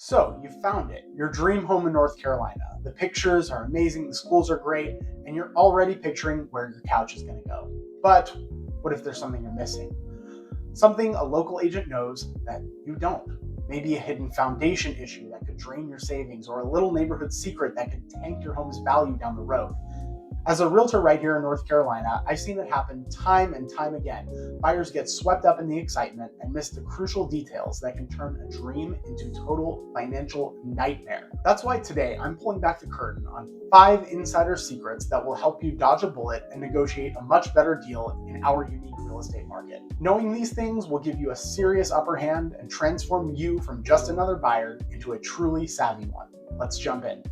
So, you found it, your dream home in North Carolina. The pictures are amazing, the schools are great, and you're already picturing where your couch is going to go. But what if there's something you're missing? Something a local agent knows that you don't. Maybe a hidden foundation issue that could drain your savings, or a little neighborhood secret that could tank your home's value down the road. As a realtor right here in North Carolina, I've seen it happen time and time again. Buyers get swept up in the excitement and miss the crucial details that can turn a dream into total financial nightmare. That's why today I'm pulling back the curtain on 5 insider secrets that will help you dodge a bullet and negotiate a much better deal in our unique real estate market. Knowing these things will give you a serious upper hand and transform you from just another buyer into a truly savvy one. Let's jump in.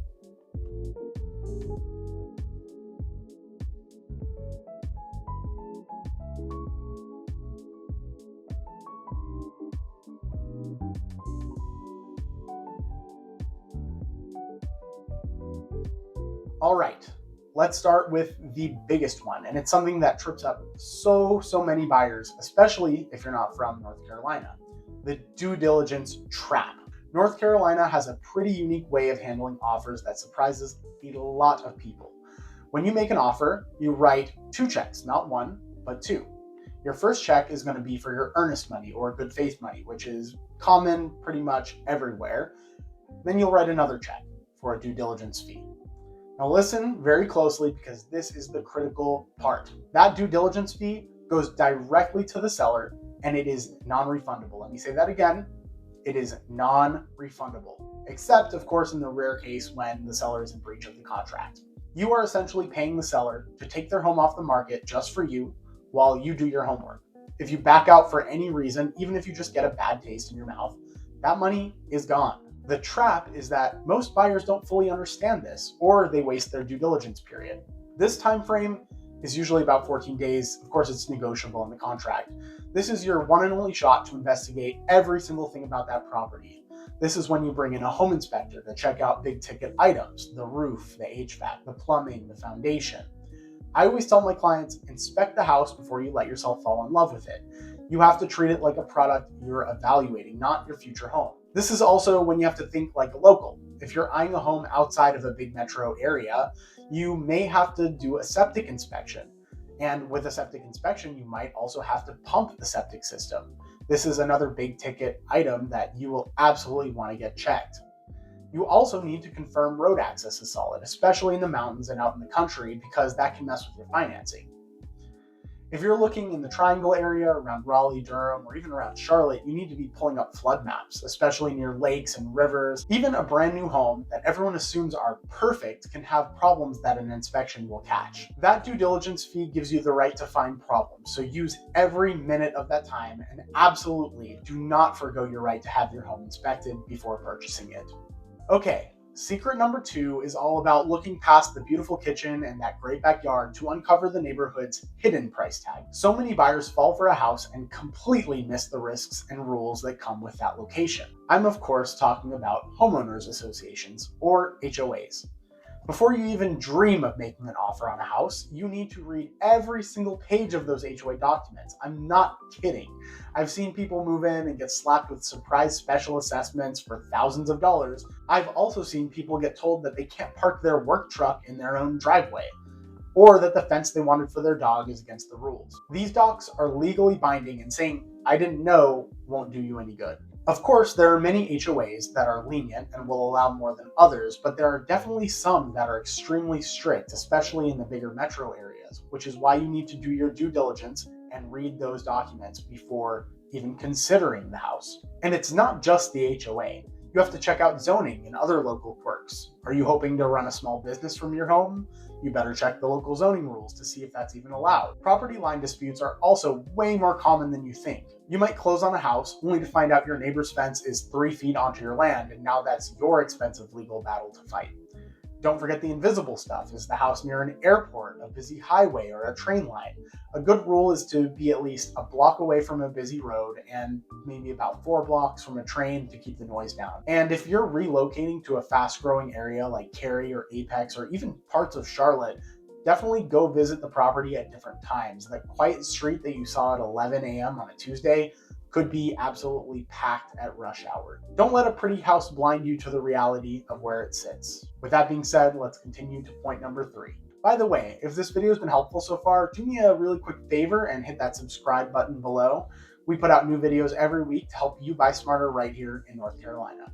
All right, let's start with the biggest one, and it's something that trips up so many buyers, especially if you're not from North Carolina: the due diligence trap. North Carolina has a pretty unique way of handling offers that surprises a lot of people. When you make an offer, you write 2 checks, not 1, but 2. Your first check is going to be for your earnest money or good faith money, which is common pretty much everywhere. Then you'll write another check for a due diligence fee. Now listen very closely, because this is the critical part. That due diligence fee goes directly to the seller, and it is non-refundable. Let me say that again. It is non-refundable, except of course in the rare case when the seller is in breach of the contract. You are essentially paying the seller to take their home off the market just for you while you do your homework. If you back out for any reason, even if you just get a bad taste in your mouth, that money is gone. The trap is that most buyers don't fully understand this, or they waste their due diligence period. This time frame is usually about 14 days. Of course, it's negotiable in the contract. This is your one and only shot to investigate every single thing about that property. This is when you bring in a home inspector to check out big ticket items: the roof, the HVAC, the plumbing, the foundation. I always tell my clients, inspect the house before you let yourself fall in love with it. You have to treat it like a product you're evaluating, not your future home. This is also when you have to think like a local. If you're eyeing a home outside of a big metro area, you may have to do a septic inspection. And with a septic inspection, you might also have to pump the septic system. This is another big ticket item that you will absolutely want to get checked. You also need to confirm road access is solid, especially in the mountains and out in the country, because that can mess with your financing. If you're looking in the Triangle area around Raleigh, Durham, or even around Charlotte, you need to be pulling up flood maps, especially near lakes and rivers. Even a brand new home that everyone assumes are perfect can have problems that an inspection will catch. That due diligence fee gives you the right to find problems, so use every minute of that time, and absolutely do not forgo your right to have your home inspected before purchasing it. Okay, secret number 2 is all about looking past the beautiful kitchen and that great backyard to uncover the neighborhood's hidden price tag. So many buyers fall for a house and completely miss the risks and rules that come with that location. I'm of course talking about homeowners associations, or HOAs. Before you even dream of making an offer on a house, you need to read every single page of those HOA documents. I'm not kidding. I've seen people move in and get slapped with surprise special assessments for thousands of dollars. I've also seen people get told that they can't park their work truck in their own driveway, or that the fence they wanted for their dog is against the rules. These docs are legally binding, and saying "I didn't know" won't do you any good. Of course, there are many HOAs that are lenient and will allow more than others, but there are definitely some that are extremely strict, especially in the bigger metro areas, which is why you need to do your due diligence and read those documents before even considering the house. And it's not just the HOA. You have to check out zoning and other local quirks. Are you hoping to run a small business from your home? You better check the local zoning rules to see if that's even allowed. Property line disputes are also way more common than you think. You might close on a house only to find out your neighbor's fence is 3 feet onto your land, and now that's your expensive legal battle to fight. Don't forget the invisible stuff. Is the house near an airport, a busy highway, or a train line? A good rule is to be at least a block away from a busy road and maybe about 4 blocks from a train to keep the noise down. And if you're relocating to a fast-growing area like Cary or Apex or even parts of Charlotte, definitely go visit the property at different times. The quiet street that you saw at 11 a.m. on a Tuesday could be absolutely packed at rush hour. Don't let a pretty house blind you to the reality of where it sits. With that being said, let's continue to point number 3. By the way, if this video has been helpful so far, do me a really quick favor and hit that subscribe button below. We put out new videos every week to help you buy smarter right here in North Carolina.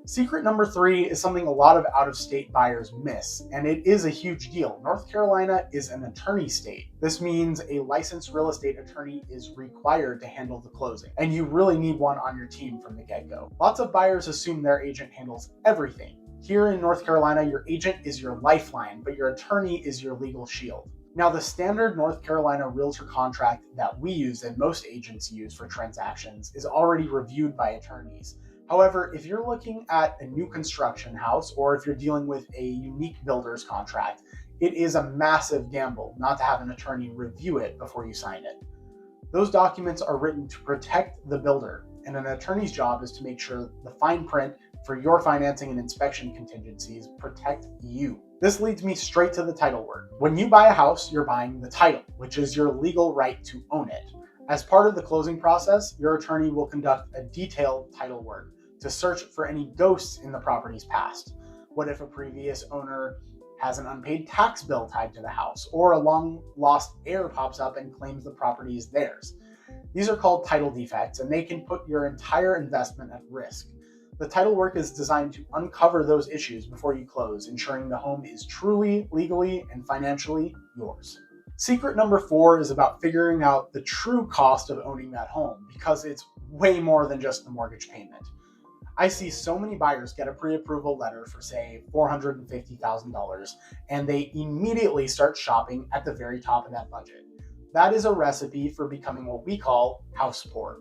Secret number 3 is something a lot of out-of-state buyers miss, and it is a huge deal. North Carolina is an attorney state. This means a licensed real estate attorney is required to handle the closing, and you really need one on your team from the get-go. Lots of buyers assume their agent handles everything. Here in North Carolina, your agent is your lifeline, but your attorney is your legal shield. Now, the standard North Carolina Realtor contract that we use and most agents use for transactions is already reviewed by attorneys. However, if you're looking at a new construction house or if you're dealing with a unique builder's contract, it is a massive gamble not to have an attorney review it before you sign it. Those documents are written to protect the builder, and an attorney's job is to make sure the fine print for your financing and inspection contingencies protect you. This leads me straight to the title work. When you buy a house, you're buying the title, which is your legal right to own it. As part of the closing process, your attorney will conduct a detailed title work to search for any ghosts in the property's past. What if a previous owner has an unpaid tax bill tied to the house, or a long lost heir pops up and claims the property is theirs? These are called title defects, and they can put your entire investment at risk. The title work is designed to uncover those issues before you close, ensuring the home is truly, legally, and financially yours. Secret number 4 is about figuring out the true cost of owning that home, because it's way more than just the mortgage payment. I see so many buyers get a pre-approval letter for, say, $450,000, and they immediately start shopping at the very top of that budget. That is a recipe for becoming what we call house poor.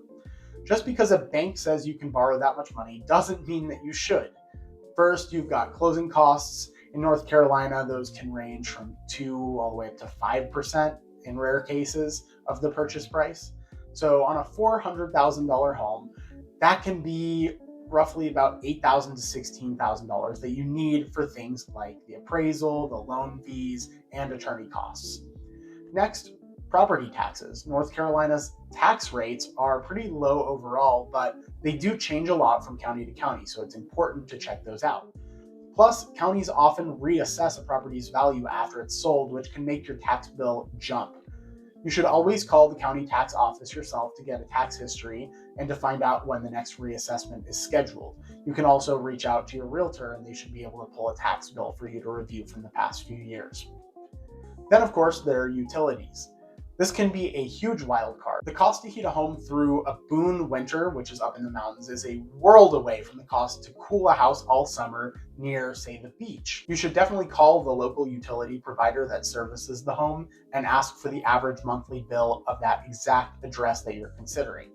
Just because a bank says you can borrow that much money doesn't mean that you should. First, you've got closing costs. In North Carolina, those can range from 2 all the way up to 5% in rare cases of the purchase price. So on a $400,000 home, that can be roughly about $8,000 to $16,000 that you need for things like the appraisal, the loan fees, and attorney costs. Next, property taxes. North Carolina's tax rates are pretty low overall, but they do change a lot from county to county, so it's important to check those out. Plus, counties often reassess a property's value after it's sold, which can make your tax bill jump. You should always call the county tax office yourself to get a tax history and to find out when the next reassessment is scheduled. You can also reach out to your realtor and they should be able to pull a tax bill for you to review from the past few years. Then, of course, there are utilities. This can be a huge wild card. The cost to heat a home through a Boone winter, which is up in the mountains, is a world away from the cost to cool a house all summer near, say, the beach. You should definitely call the local utility provider that services the home and ask for the average monthly bill of that exact address that you're considering.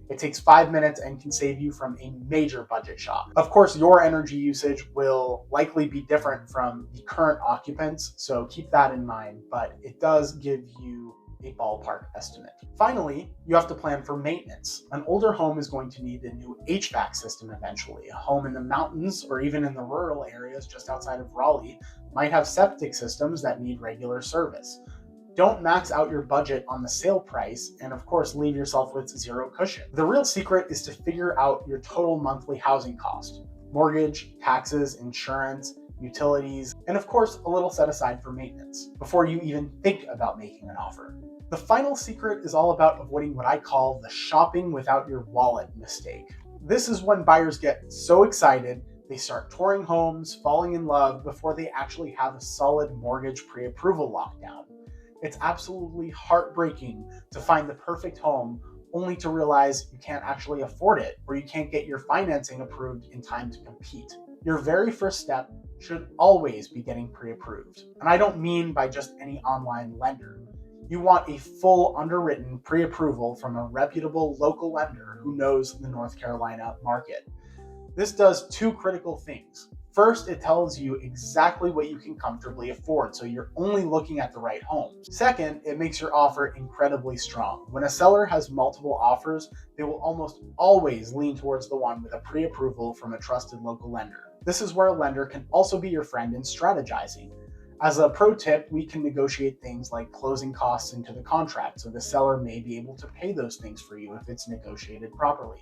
It takes 5 minutes and can save you from a major budget shock. Of course, your energy usage will likely be different from the current occupants, so keep that in mind, but it does give you a ballpark estimate. Finally, you have to plan for maintenance. An older home is going to need a new HVAC system eventually. A home in the mountains or even in the rural areas just outside of Raleigh might have septic systems that need regular service. Don't max out your budget on the sale price, and of course, leave yourself with zero cushion. The real secret is to figure out your total monthly housing cost: mortgage, taxes, insurance, utilities, and of course, a little set aside for maintenance before you even think about making an offer. The final secret is all about avoiding what I call the shopping without your wallet mistake. This is when buyers get so excited, they start touring homes, falling in love before they actually have a solid mortgage pre-approval lockdown. It's absolutely heartbreaking to find the perfect home only to realize you can't actually afford it or you can't get your financing approved in time to compete. Your very first step should always be getting pre-approved. And I don't mean by just any online lender. You want a full underwritten pre-approval from a reputable local lender who knows the North Carolina market. This does 2 critical things. First, it tells you exactly what you can comfortably afford, so you're only looking at the right homes. Second, it makes your offer incredibly strong. When a seller has multiple offers, they will almost always lean towards the one with a pre-approval from a trusted local lender. This is where a lender can also be your friend in strategizing. As a pro tip, we can negotiate things like closing costs into the contract, so the seller may be able to pay those things for you if it's negotiated properly,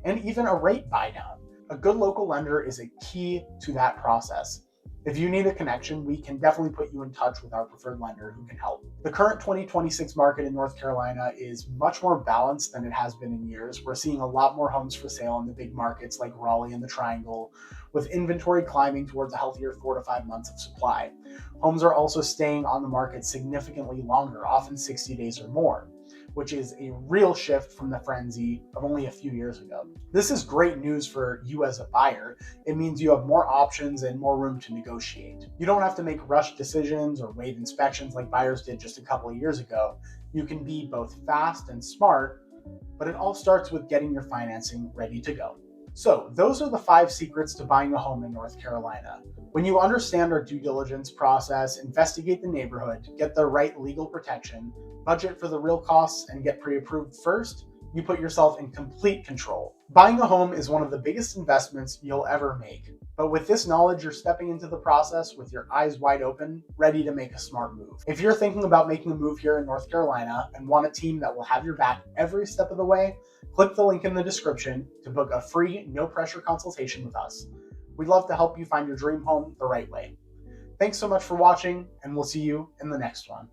and even a rate buy down. A good local lender is a key to that process. If you need a connection, we can definitely put you in touch with our preferred lender who can help. The current 2026 market in North Carolina is much more balanced than it has been in years. We're seeing a lot more homes for sale in the big markets like Raleigh and the Triangle, with inventory climbing towards a healthier 4 to 5 months of supply. Homes are also staying on the market significantly longer, often 60 days or more, which is a real shift from the frenzy of only a few years ago. This is great news for you as a buyer. It means you have more options and more room to negotiate. You don't have to make rushed decisions or waive inspections like buyers did just a couple of years ago. You can be both fast and smart, but it all starts with getting your financing ready to go. So, those are the 5 secrets to buying a home in North Carolina. When you understand our due diligence process, investigate the neighborhood, get the right legal protection, budget for the real costs, and get pre-approved first, you put yourself in complete control. Buying a home is one of the biggest investments you'll ever make. But with this knowledge, you're stepping into the process with your eyes wide open, ready to make a smart move. If you're thinking about making a move here in North Carolina and want a team that will have your back every step of the way, click the link in the description to book a free, no pressure consultation with us. We'd love to help you find your dream home the right way. Thanks so much for watching, and we'll see you in the next one.